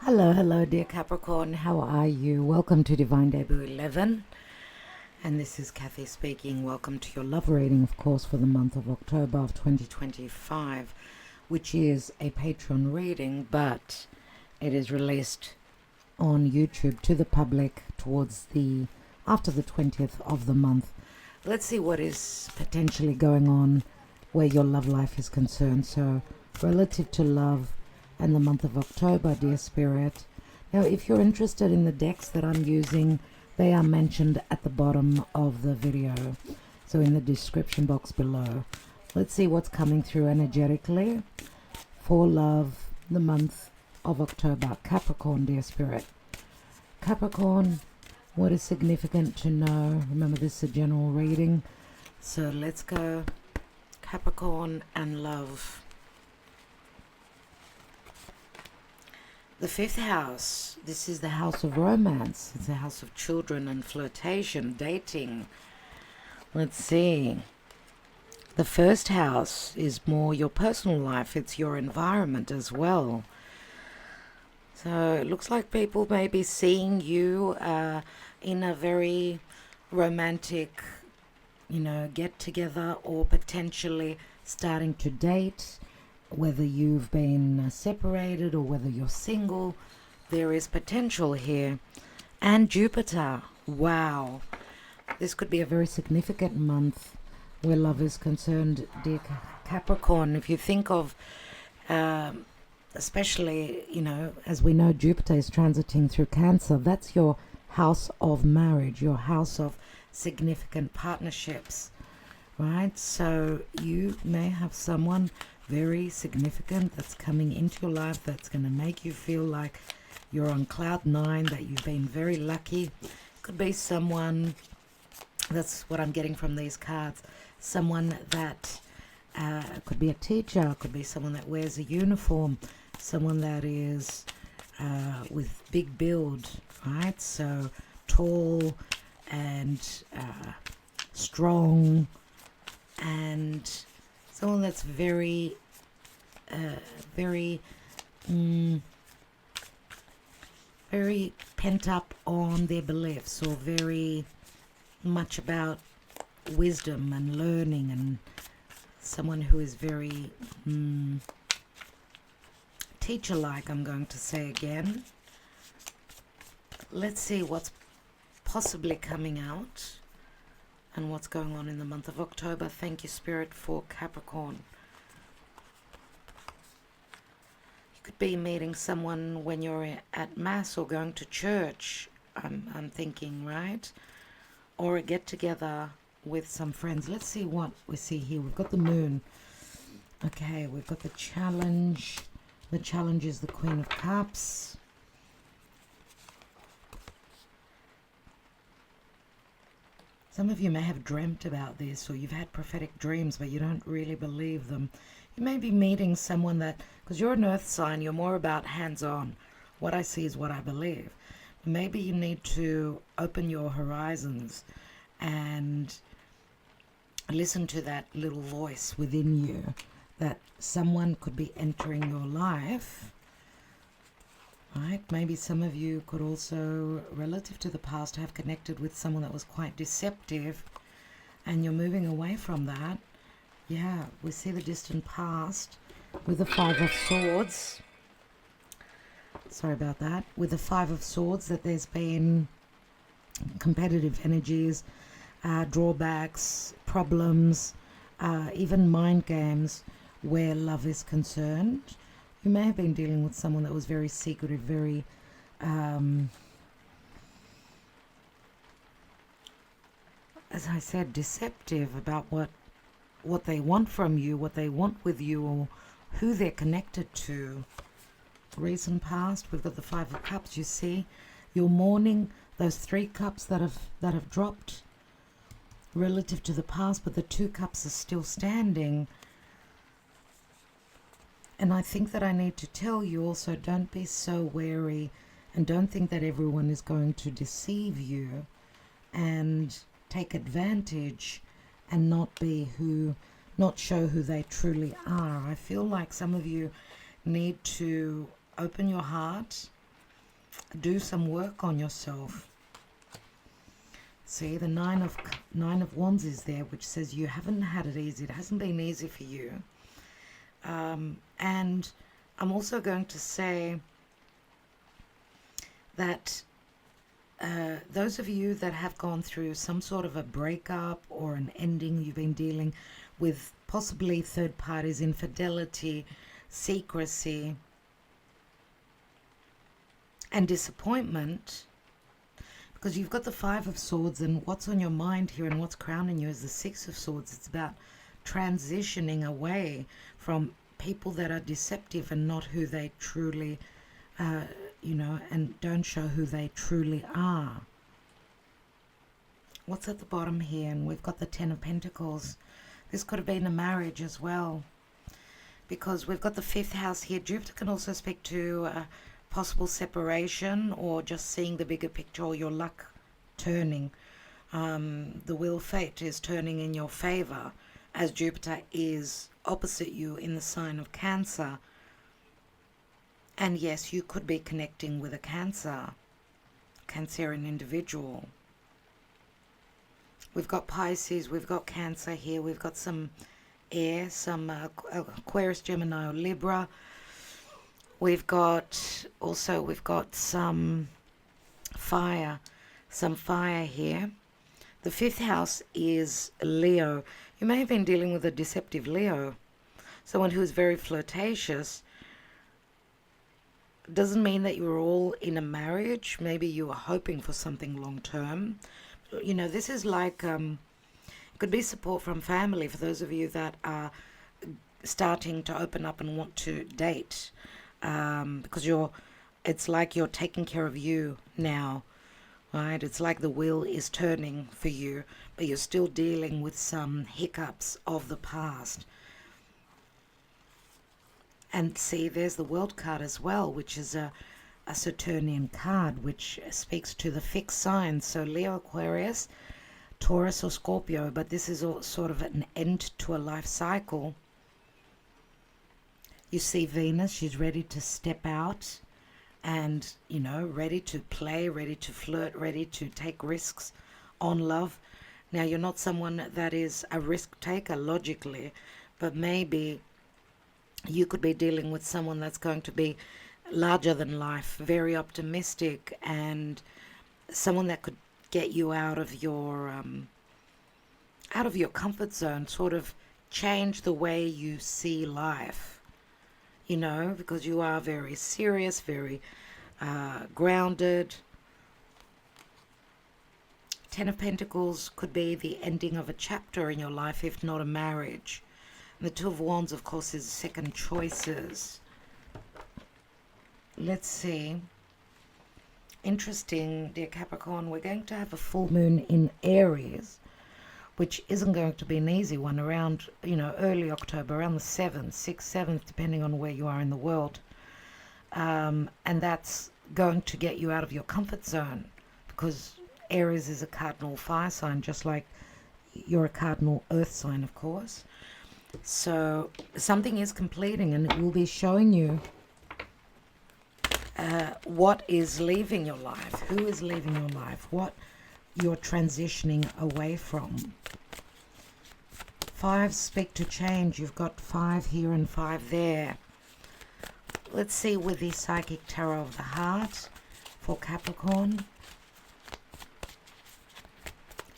Hello, dear Capricorn. How are you? Welcome to Divine Debut 11. And this is Kathy speaking. Welcome to your love reading, of course, for the month of October of 2025, which is a Patreon reading, but it is released on YouTube to the public after the 20th of the month. Let's see what is potentially going on where your love life is concerned. So, relative to love and the month of October, dear Spirit. Now, if you're interested in the decks that I'm using, they are mentioned at the bottom of the video, so in the description box below. Let's see what's coming through energetically for love, the month of October. Capricorn, dear Spirit. Capricorn, what is significant to know? Remember, this is a general reading, so let's go Capricorn and love. The fifth house, this is the house of romance. It's the house of children and flirtation, dating. Let's see. The first house is more your personal life. It's your environment as well. So it looks like people may be seeing you in a very romantic, get together, or potentially starting to date. Whether you've been separated or whether you're single, there is potential here. And Jupiter, wow. This could be a very significant month where love is concerned, dear Capricorn. If you think of, especially, as we know, Jupiter is transiting through Cancer. That's your house of marriage, your house of significant partnerships, right? So you may have someone very significant that's coming into your life that's going to make you feel like you're on cloud nine, that you've been very lucky. Could be someone, that's what I'm getting from these cards, someone that could be a teacher, could be someone that wears a uniform, someone that is with big build, right? So tall and strong, and someone that's very pent up on their beliefs, or very much about wisdom and learning, and someone who is very teacher-like, I'm going to say again. Let's see what's possibly coming out and what's going on in the month of October. Thank you, Spirit, for Capricorn. You could be meeting someone when you're at Mass or going to church, I'm thinking, right? Or a get-together with some friends. Let's see what we see here. We've got the Moon. Okay, we've got the Challenge. The Challenge is the Queen of Cups. Some of you may have dreamt about this, or you've had prophetic dreams, but you don't really believe them. You may be meeting someone that, because you're an earth sign, you're more about hands-on. What I see is what I believe. Maybe you need to open your horizons and listen to that little voice within you, that someone could be entering your life. Right? Maybe some of you could also, relative to the past, have connected with someone that was quite deceptive, and you're moving away from that. Yeah, we see the distant past with the Five of Swords. Sorry about that. With the Five of Swords, that there's been competitive energies, drawbacks, problems, even mind games where love is concerned. You may have been dealing with someone that was very secretive, very as I said, deceptive about what they want from you, what they want with you, or who they're connected to. Recent past, we've got the Five of Cups. You see, you're mourning those 3 cups that have dropped relative to the past, but the 2 cups are still standing. And I think that I need to tell you also, don't be so wary, and don't think that everyone is going to deceive you and take advantage and not show who they truly are. I feel like some of you need to open your heart do some work on yourself. See, the Nine of Wands is there, which says you haven't had it easy. It hasn't been easy for you. And I'm also going to say that those of you that have gone through some sort of a breakup or an ending, you've been dealing with possibly third parties, infidelity, secrecy, and disappointment, because you've got the Five of Swords, and what's on your mind here and what's crowning you is the Six of Swords. It's about transitioning away from people that are deceptive and not who they truly, you know, and don't show who they truly are. What's at the bottom here? And we've got the Ten of Pentacles. This could have been a marriage as well, because we've got the fifth house here. Jupiter can also speak to possible separation or just seeing the bigger picture, or your luck turning. The wheel of fate is turning in your favor as Jupiter is opposite you in the sign of Cancer. And yes, you could be connecting with a Cancerian individual. We've got Pisces, we've got Cancer here, we've got some air, some Aquarius, Gemini, or Libra. We've got some fire here. The fifth house is Leo. You may have been dealing with a deceptive Leo, someone who is very flirtatious. Doesn't mean that you're all in a marriage. Maybe you are hoping for something long term. You know, this is like, it could be support from family for those of you that are starting to open up and want to date. Because it's like you're taking care of you now, right? It's like the wheel is turning for you, but you're still dealing with some hiccups of the past. And see, there's the World card as well, which is a Saturnian card, which speaks to the fixed signs. So Leo, Aquarius, Taurus, or Scorpio, but this is all sort of an end to a life cycle. You see Venus, she's ready to step out and, you know, ready to play, ready to flirt, ready to take risks on love. Now, you're not someone that is a risk taker logically, but maybe you could be dealing with someone that's going to be larger than life, very optimistic, and someone that could get you out of your comfort zone, sort of change the way you see life. You know, because you are very serious, very grounded. Ten of Pentacles could be the ending of a chapter in your life, if not a marriage. And the Two of Wands, of course, is second choices. Let's see. Interesting, dear Capricorn, we're going to have a full moon in Aries, which isn't going to be an easy one, around, you know, early October, around the 7th, 6th, 7th, depending on where you are in the world. And that's going to get you out of your comfort zone, because Aries is a cardinal fire sign, just like you're a cardinal earth sign, of course. So something is completing, and it will be showing you what is leaving your life, who is leaving your life, what you're transitioning away from. Fives speak to change. You've got 5 here and 5 there. Let's see with the Psychic Tarot of the Heart for Capricorn.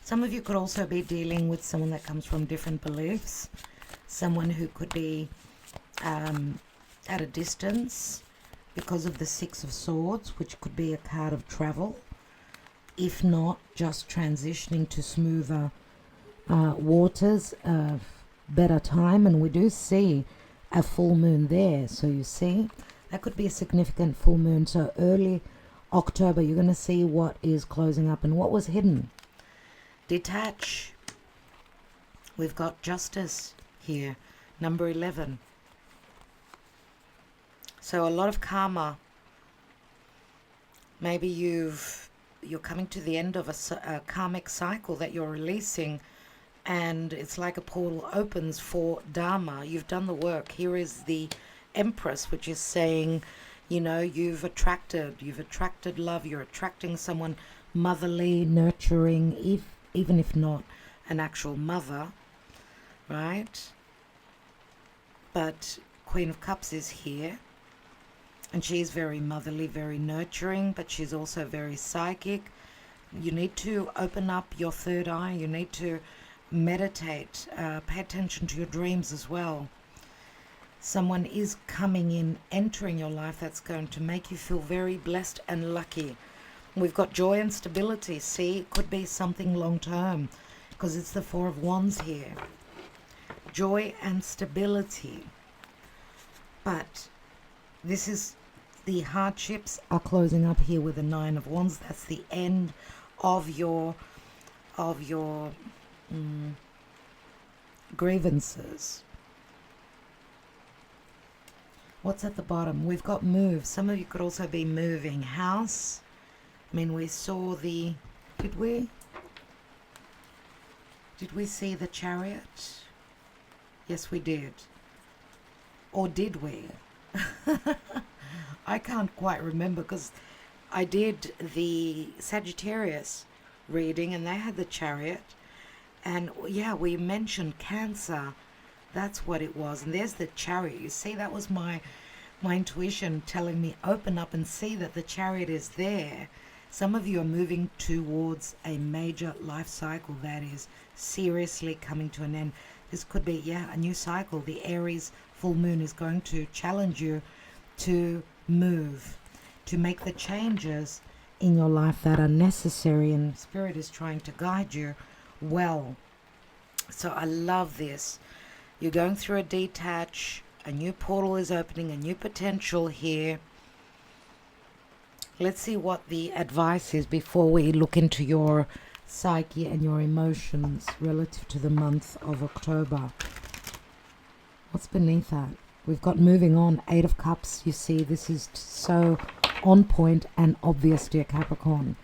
Some of you could also be dealing with someone that comes from different beliefs, someone who could be at a distance because of the Six of Swords, which could be a card of travel. If not, just transitioning to smoother waters, better time. And we do see a full moon there. So you see, that could be a significant full moon. So early October, you're going to see what is closing up and what was hidden. Detach. We've got Justice here, number 11. So a lot of karma. Maybe you're coming to the end of a karmic cycle that you're releasing, and it's like a portal opens for Dharma. You've done the work. Here is the Empress, which is saying You know, you've attracted love. You're attracting someone motherly, nurturing, even if not an actual mother, right? But Queen of Cups is here, and she's very motherly, very nurturing, but she's also very psychic. You need to open up your third eye. You need to meditate, pay attention to your dreams as well. Someone is coming in, entering your life, that's going to make you feel very blessed and lucky. We've got joy and stability. See, it could be something long term because it's the Four of Wands here. Joy and stability. But this is, the hardships are closing up here with the Nine of Wands. That's the end of your grievances. What's at the bottom? We've got move. Some of you could also be moving house. I mean, we saw the, did we see the Chariot? Yes, we did. Or did we? I can't quite remember because I did the Sagittarius reading and they had the Chariot. And yeah, we mentioned Cancer. That's what it was. And there's the Chariot. You see, that was my intuition telling me open up and see that the Chariot is there. Some of you are moving towards a major life cycle that is seriously coming to an end. This could be, yeah, a new cycle. The Aries full moon is going to challenge you to move, to make the changes in your life that are necessary, and Spirit is trying to guide you well. So I love this. You're going through a detach, a new portal is opening, a new potential here. Let's see what the advice is before we look into your psyche and your emotions relative to the month of October. What's beneath that? We've got moving on, Eight of Cups. You see, this is so on point and obvious, dear Capricorn.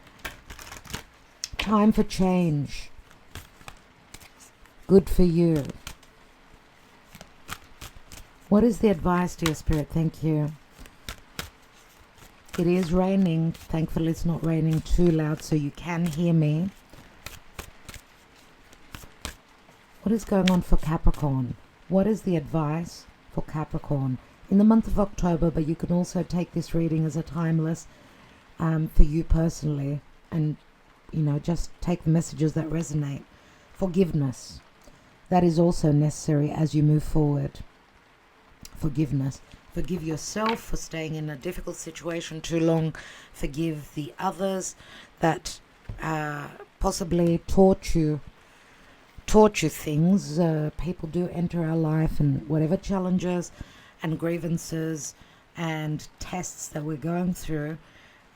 Time for change. Good for you. What is the advice, dear Spirit? Thank you. It is raining. Thankfully, it's not raining too loud so you can hear me. What is going on for Capricorn? What is the advice for Capricorn in the month of October? But you can also take this reading as a timeless for you personally, and you know, just take the messages that resonate. Forgiveness. That is also necessary as you move forward. Forgiveness. Forgive yourself for staying in a difficult situation too long. Forgive the others that possibly taught you things. People do enter our life, and whatever challenges and grievances and tests that we're going through,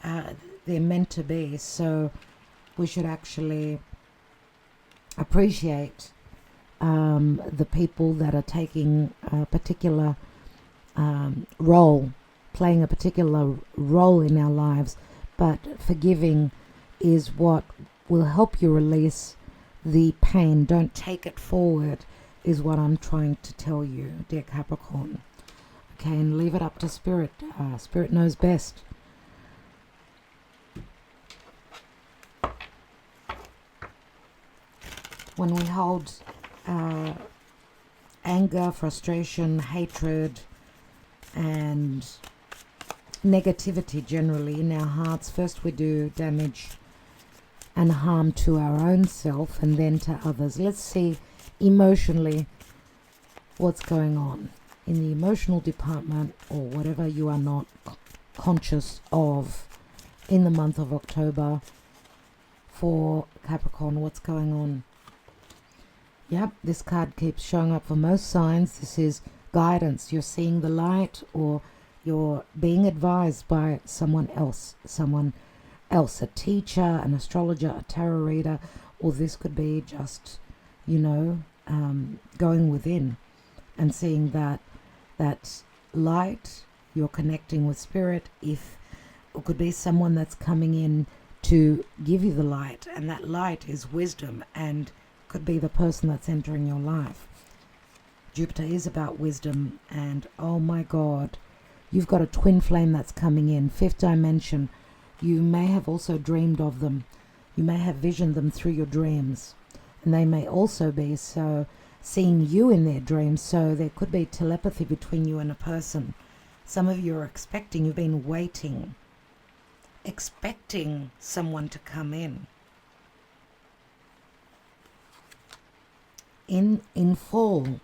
they're meant to be. So we should actually appreciate the people that are taking a particular role, playing a particular role in our lives. But forgiving is what will help you release the pain. Don't take it forward, is what I'm trying to tell you, dear Capricorn. Okay, and leave it up to Spirit. Spirit knows best. When we hold anger, frustration, hatred, and negativity generally in our hearts, first we do damage and harm to our own self and then to others. Let's see emotionally what's going on in the emotional department, or whatever you are not conscious of in the month of October for Capricorn. What's going on? Yep, this card keeps showing up for most signs. This is guidance. You're seeing the light, or you're being advised by someone else, a teacher, an astrologer, a tarot reader, or this could be just, you know, going within and seeing that light. You're connecting with Spirit. If it could be someone that's coming in to give you the light, and that light is wisdom, and could be the person that's entering your life. Jupiter is about wisdom, and oh my God, You've got a twin flame that's coming in. Fifth dimension. You may have also dreamed of them. You may have visioned them through your dreams. And they may also be seeing you in their dreams. So there could be telepathy between you and a person. Some of you are expecting, you've been waiting, expecting someone to come in. In fall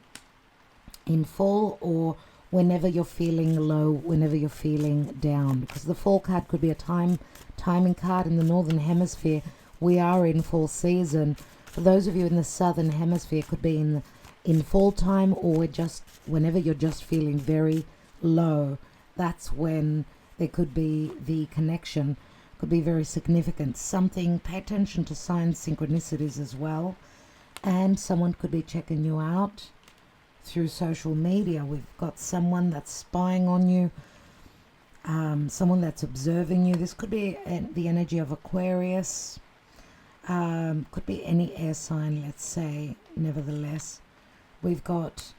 or whenever you're feeling low, whenever you're feeling down, because the fall card could be a timing card. In the northern hemisphere, we are in fall season. For those of you in the southern hemisphere, it could be in fall time, or just whenever you're just feeling very low. That's when there could be the connection, could be very significant. Something, pay attention to signs, synchronicities as well. And someone could be checking you out through social media. We've got someone that's spying on you, someone that's observing you. This could be the energy of Aquarius, could be any air sign, let's say. Nevertheless, we've got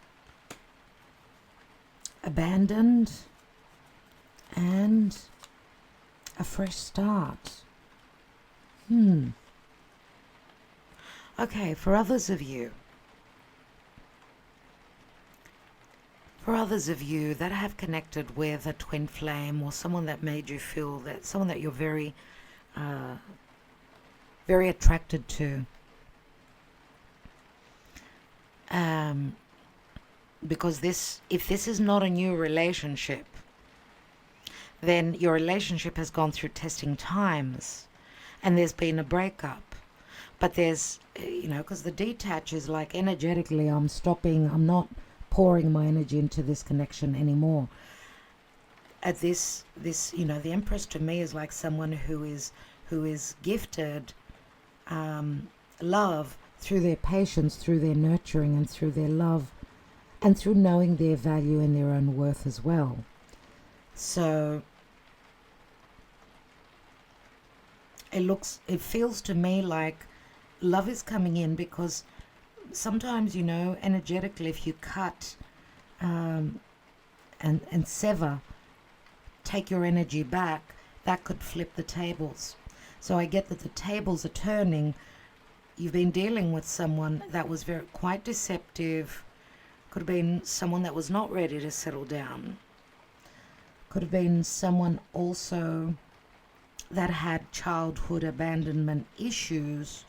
abandoned and a fresh start. Okay, for others of you that have connected with a twin flame, or someone that made you feel that, someone that you're very attracted to, because if this is not a new relationship, then your relationship has gone through testing times and there's been a breakup. But there's, because the detach is like, energetically, I'm stopping, I'm not pouring my energy into this connection anymore. At this, the Empress to me is like someone who is gifted love through their patience, through their nurturing, and through their love, and through knowing their value and their own worth as well. So it feels to me like love is coming in, because sometimes, energetically, if you cut and sever, take your energy back, that could flip the tables. So I get that the tables are turning. You've been dealing with someone that was quite deceptive. Could have been someone that was not ready to settle down. Could have been someone also that had childhood abandonment issues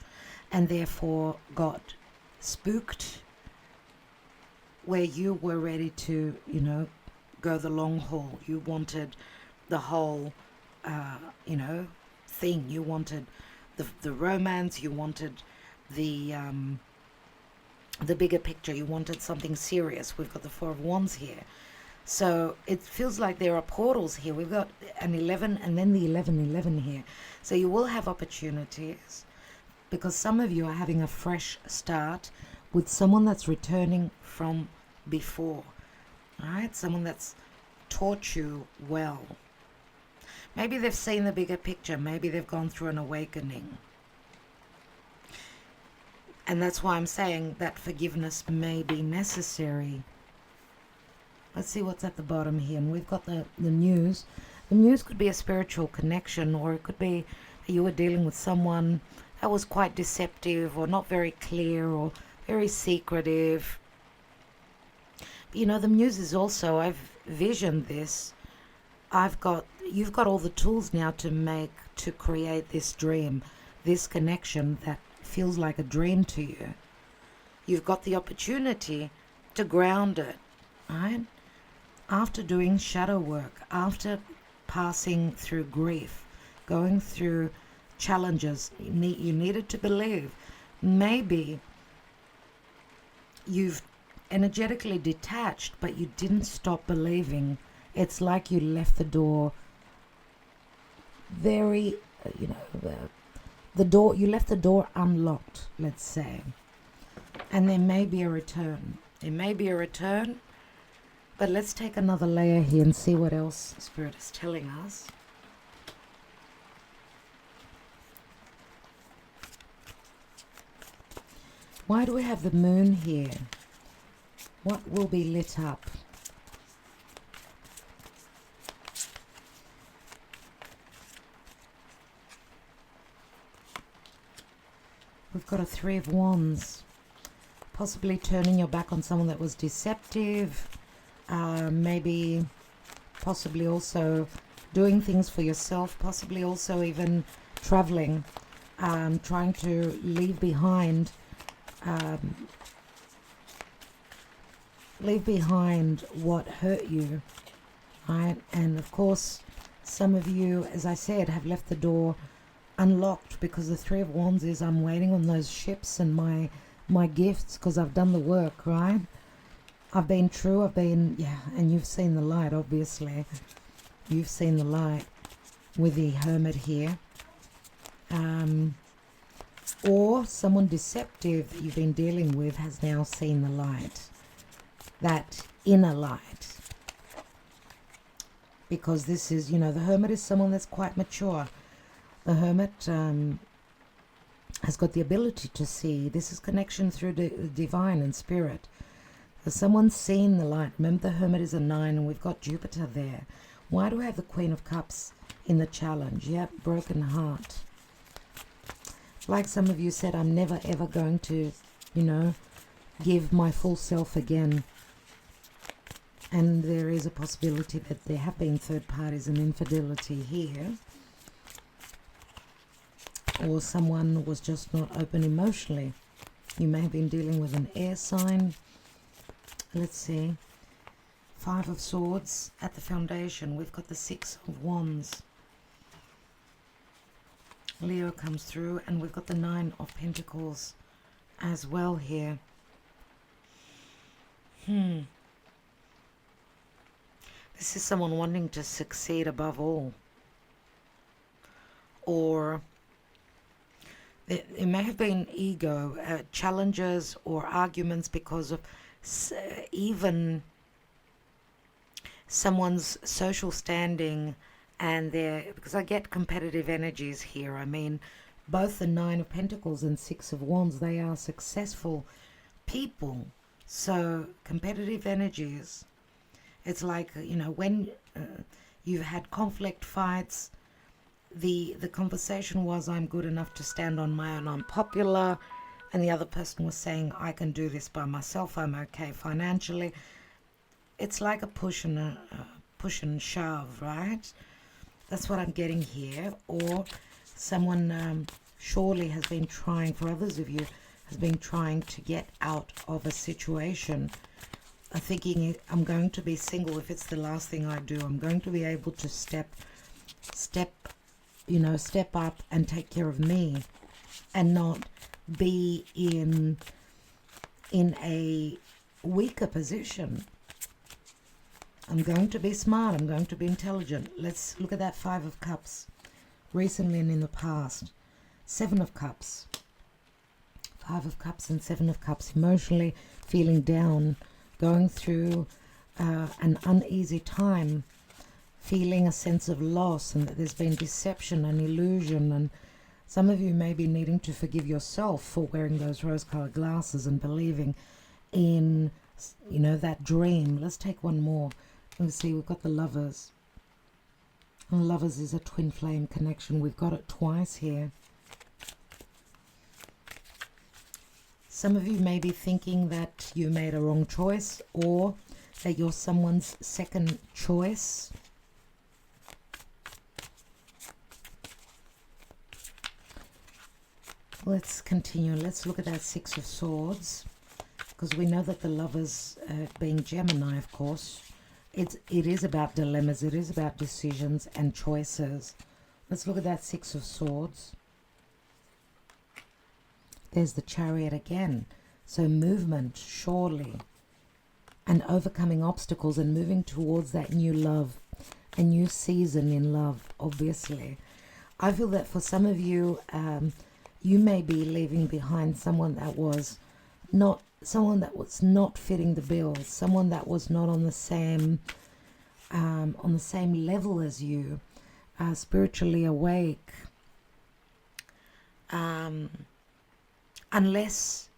and therefore got spooked, where you were ready to, go the long haul. You wanted the whole, thing. You wanted the romance. You wanted the bigger picture. You wanted something serious. We've got the Four of Wands here. So it feels like there are portals here. We've got an 11 and then the 11 here. So you will have opportunities, because some of you are having a fresh start with someone that's returning from before. All right? Someone that's taught you well. Maybe they've seen the bigger picture. Maybe they've gone through an awakening. And that's why I'm saying that forgiveness may be necessary. Let's see what's at the bottom here. And we've got the news. The news could be a spiritual connection, or it could be you were dealing with someone that was quite deceptive, or not very clear, or very secretive. But, the news is also, I've visioned this. You've got all the tools now to create this dream, this connection that feels like a dream to you. You've got the opportunity to ground it, right? After doing shadow work, after passing through grief, going through challenges, you needed to believe. Maybe you've energetically detached, but you didn't stop believing. It's like you left the door very, you left the door unlocked, let's say. And there may be a return. It may be a return, but let's take another layer here and see what else Spirit is telling us. Why do we have the moon here? What will be lit up? We've got a Three of Wands. Possibly turning your back on someone that was deceptive. Maybe, possibly also doing things for yourself. Possibly also even traveling. Trying to leave behind what hurt you, right? And of course, some of you, as I said, have left the door unlocked, because the Three of Wands is I'm waiting on those ships and my gifts, because I've done the work, right? I've been true, and you've seen the light, obviously. You've seen the light with the Hermit here. Or someone deceptive that you've been dealing with has now seen the light, that inner light. Because this is, the Hermit is someone that's quite mature. The Hermit has got the ability to see. This is connection through the divine and spirit. So someone's seen the light. Remember, the Hermit is a 9 and we've got Jupiter there. Why do I have the Queen of Cups in the challenge? Yep, broken heart. Like some of you said, I'm never ever going to, give my full self again. And there is a possibility that there have been third parties and infidelity here. Or someone was just not open emotionally. You may have been dealing with an air sign. Let's see. 5 of Swords at the foundation. We've got the 6 of Wands. Leo comes through, and we've got the 9 of Pentacles as well here. This is someone wanting to succeed above all. Or it may have been ego, challenges or arguments because of even someone's social standing. And because I get competitive energies here. I mean, both the 9 of Pentacles and 6 of Wands, they are successful people. So competitive energies. It's like, when you've had conflict, fights, the conversation was, I'm good enough to stand on my own, I'm popular. And the other person was saying, I can do this by myself, I'm okay financially. It's like a push and shove, right? That's what I'm getting here. Or someone surely has been trying, for others of you, has been trying to get out of a situation. Thinking, I'm going to be single if it's the last thing I do. I'm going to be able to step up and take care of me, and not be in a weaker position. I'm going to be smart. I'm going to be intelligent. Let's look at that 5 of Cups. Recently and in the past. 7 of Cups. 5 of Cups and 7 of Cups. Emotionally feeling down. Going through an uneasy time. Feeling a sense of loss, and that there's been deception and illusion. And some of you may be needing to forgive yourself for wearing those rose-colored glasses and believing in, that dream. Let's take one more. Let's see, we've got the Lovers. And Lovers is a twin flame connection. We've got it twice here. Some of you may be thinking that you made a wrong choice, or that you're someone's second choice. Let's continue. Let's look at that 6 of Swords, because we know that the Lovers, being Gemini, of course, it is about dilemmas. It is about decisions and choices. Let's look at that 6 of Swords. There's the Chariot again. So movement, surely, and overcoming obstacles and moving towards that new love, a new season in love, obviously. I feel that for some of you, you may be leaving behind someone that was not fitting the bill, someone that was not on the same level as you, spiritually awake. Unless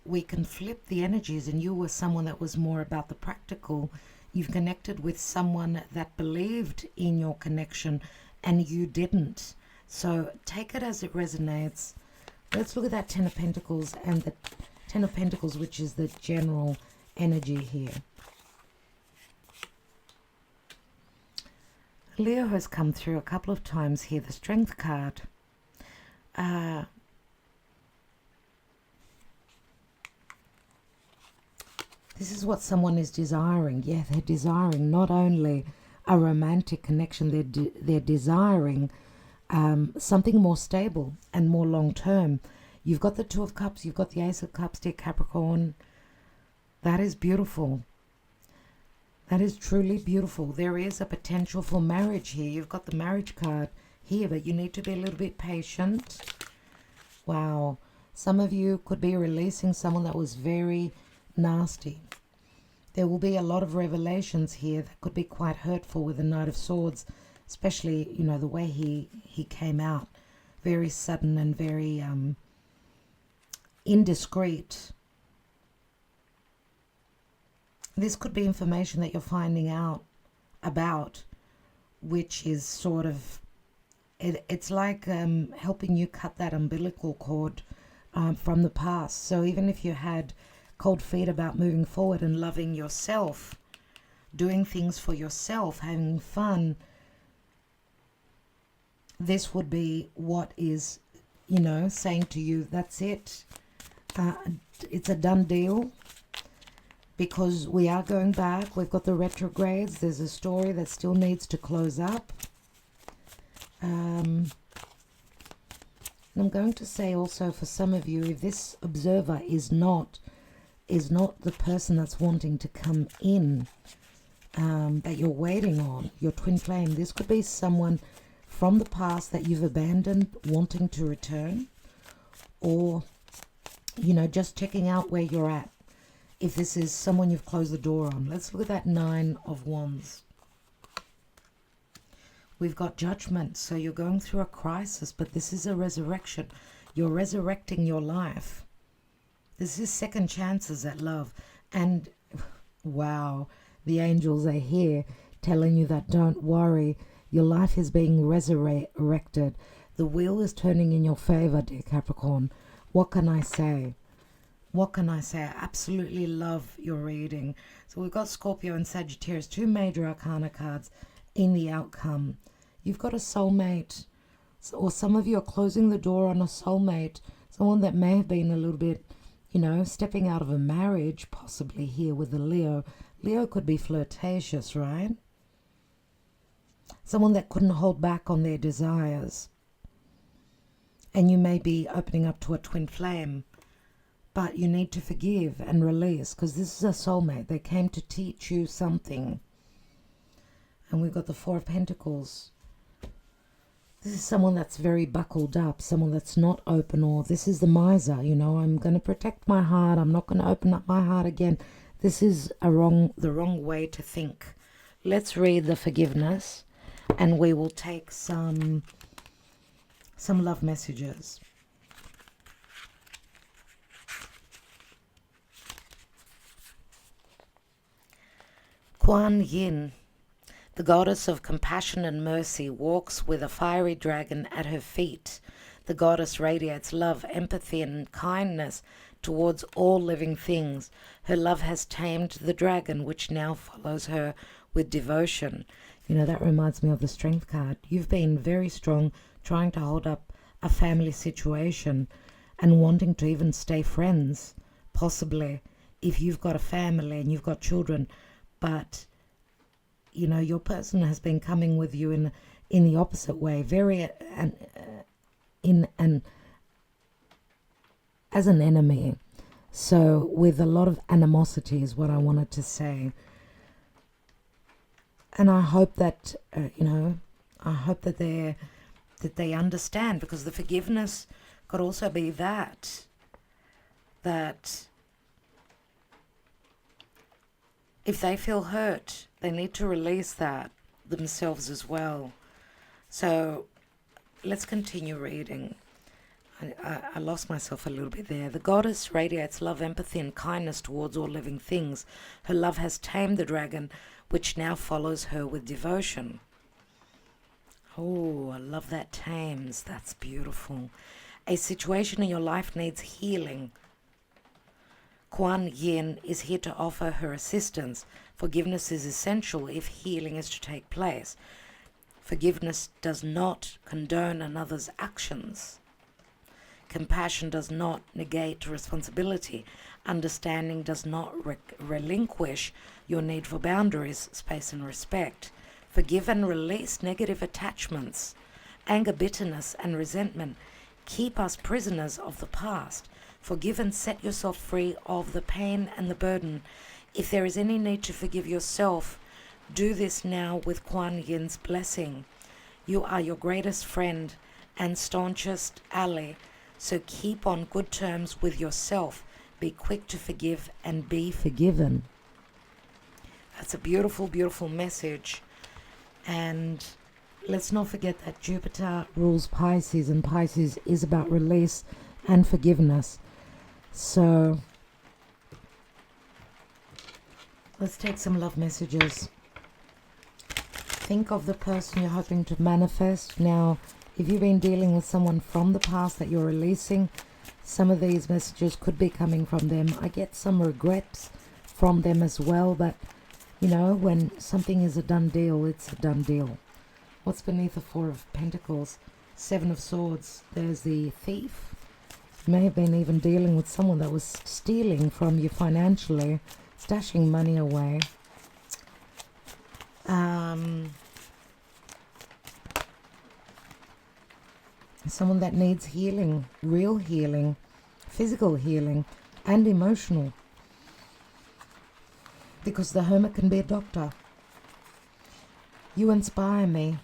we can flip the energies, and you were someone that was more about the practical, you've connected with someone that believed in your connection and you didn't. So take it as it resonates. Let's look at that Ten of Pentacles and the Ten of Pentacles, which is the general energy here. Leo has come through a couple of times here. The Strength card. This is what someone is desiring. Yeah, they're desiring not only a romantic connection, they're desiring something more stable and more long-term. You've got the Two of Cups, you've got the Ace of Cups, dear Capricorn. That is beautiful. That is truly beautiful. There is a potential for marriage here. You've got the Marriage card here, but you need to be a little bit patient. Wow. Some of you could be releasing someone that was very nasty. There will be a lot of revelations here that could be quite hurtful with the Knight of Swords, especially, you know, the way he came out. Very sudden and very indiscreet. This could be information that you're finding out about, which is sort of, it's like helping you cut that umbilical cord from the past. So even if you had cold feet about moving forward and loving yourself, doing things for yourself, having fun, this would be what is, you know, saying to you, that's it. It's a done deal. Because we are going back. We've got the retrogrades. There's a story that still needs to close up. I'm going to say also for some of you, if this observer is not the person that's wanting to come in, that you're waiting on, your twin flame, this could be someone from the past that you've abandoned, wanting to return, or, you know, just checking out where you're at. If this is someone you've closed the door on. Let's look at that Nine of Wands. We've got Judgment. So you're going through a crisis, but this is a resurrection. You're resurrecting your life. This is second chances at love. And wow, the angels are here telling you that don't worry. Your life is being resurrected. The wheel is turning in your favor, dear Capricorn. What can I say? What can I say? I absolutely love your reading. So we've got Scorpio and Sagittarius, two major arcana cards in the outcome. You've got a soulmate, or some of you are closing the door on a soulmate, someone that may have been a little bit, you know, stepping out of a marriage, possibly here with the Leo. Leo could be flirtatious, right? Someone that couldn't hold back on their desires. And you may be opening up to a twin flame. But you need to forgive and release, because this is a soulmate. They came to teach you something. And we've got the Four of Pentacles. This is someone that's very buckled up, someone that's not open, or this is the miser. You know, I'm going to protect my heart. I'm not going to open up my heart again. This is the wrong way to think. Let's read the forgiveness, and we will take some love messages. Kuan Yin, the goddess of compassion and mercy, walks with a fiery dragon at her feet. The goddess radiates love, empathy, and kindness towards all living things. Her love has tamed the dragon, which now follows her with devotion. You know, that reminds me of the Strength card. You've been very strong, trying to hold up a family situation and wanting to even stay friends, possibly, if you've got a family and you've got children. But, you know, your person has been coming with you in the opposite way, very as an enemy. So with a lot of animosity is what I wanted to say. And I hope that, you know, I hope that they understand, because the forgiveness could also be that if they feel hurt, they need to release that themselves as well. So let's continue reading. I lost myself a little bit there. The goddess radiates love, empathy, and kindness towards all living things. Her love has tamed the dragon, which now follows her with devotion. Oh, I love that, tames. That's beautiful. A situation in your life needs healing. Kuan Yin is here to offer her assistance. Forgiveness is essential if healing is to take place. Forgiveness does not condone another's actions. Compassion does not negate responsibility. Understanding does not relinquish your need for boundaries, space, and respect. Forgive and release negative attachments. Anger, bitterness, and resentment keep us prisoners of the past. Forgive and set yourself free of the pain and the burden. If there is any need to forgive yourself, do this now with Kuan Yin's blessing. You are your greatest friend and staunchest ally, so keep on good terms with yourself. Be quick to forgive and be forgiven. That's a beautiful, beautiful message. And let's not forget that Jupiter rules Pisces, and Pisces is about release and forgiveness. So let's take some love messages. Think of the person you're hoping to manifest. Now, if you've been dealing with someone from the past that you're releasing, some of these messages could be coming from them. I get some regrets from them as well, but you know, when something is a done deal, it's a done deal. What's beneath the Four of Pentacles? Seven of Swords. There's the Thief. You may have been even dealing with someone that was stealing from you financially, stashing money away. Someone that needs healing, real healing, physical healing, and emotional. Because the Hermit can be a doctor. You inspire me.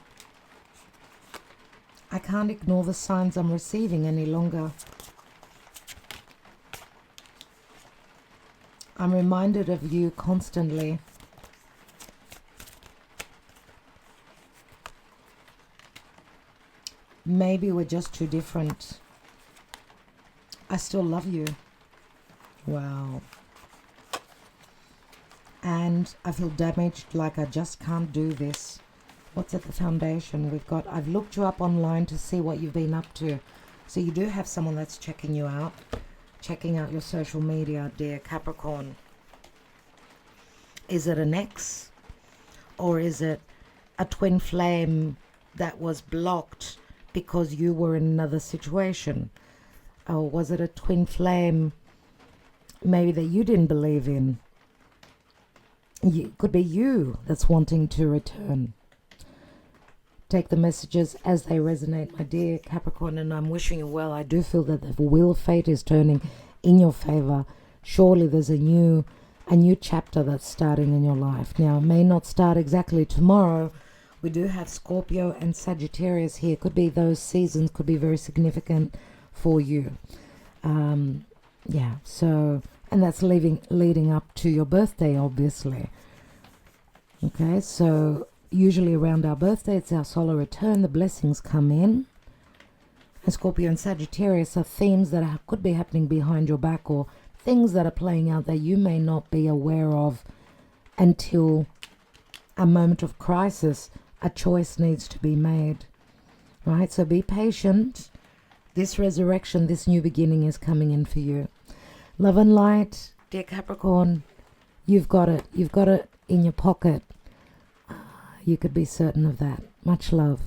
I can't ignore the signs I'm receiving any longer. I'm reminded of you constantly. Maybe we're just too different. I still love you. Wow. And I feel damaged, like I just can't do this. What's at the foundation? We've got, I've looked you up online to see what you've been up to. So you do have someone that's checking you out, checking out your social media, dear Capricorn. Is it an ex? Or is it a twin flame that was blocked because you were in another situation? Or was it a twin flame maybe that you didn't believe in? It could be you that's wanting to return. Take the messages as they resonate, my dear Capricorn, and I'm wishing you well. I do feel that the wheel of fate is turning in your favor. Surely there's a new chapter that's starting in your life. Now, it may not start exactly tomorrow. We do have Scorpio and Sagittarius here. Could be those seasons, could be very significant for you. Yeah, so, and that's leading up to your birthday, obviously. Okay, so usually around our birthday, it's our solar return, the blessings come in. And Scorpio and Sagittarius are themes that could be happening behind your back, or things that are playing out that you may not be aware of until a moment of crisis. A choice needs to be made, right? So be patient. This resurrection, this new beginning is coming in for you. Love and light, dear Capricorn. You've got it. You've got it in your pocket. You could be certain of that. Much love.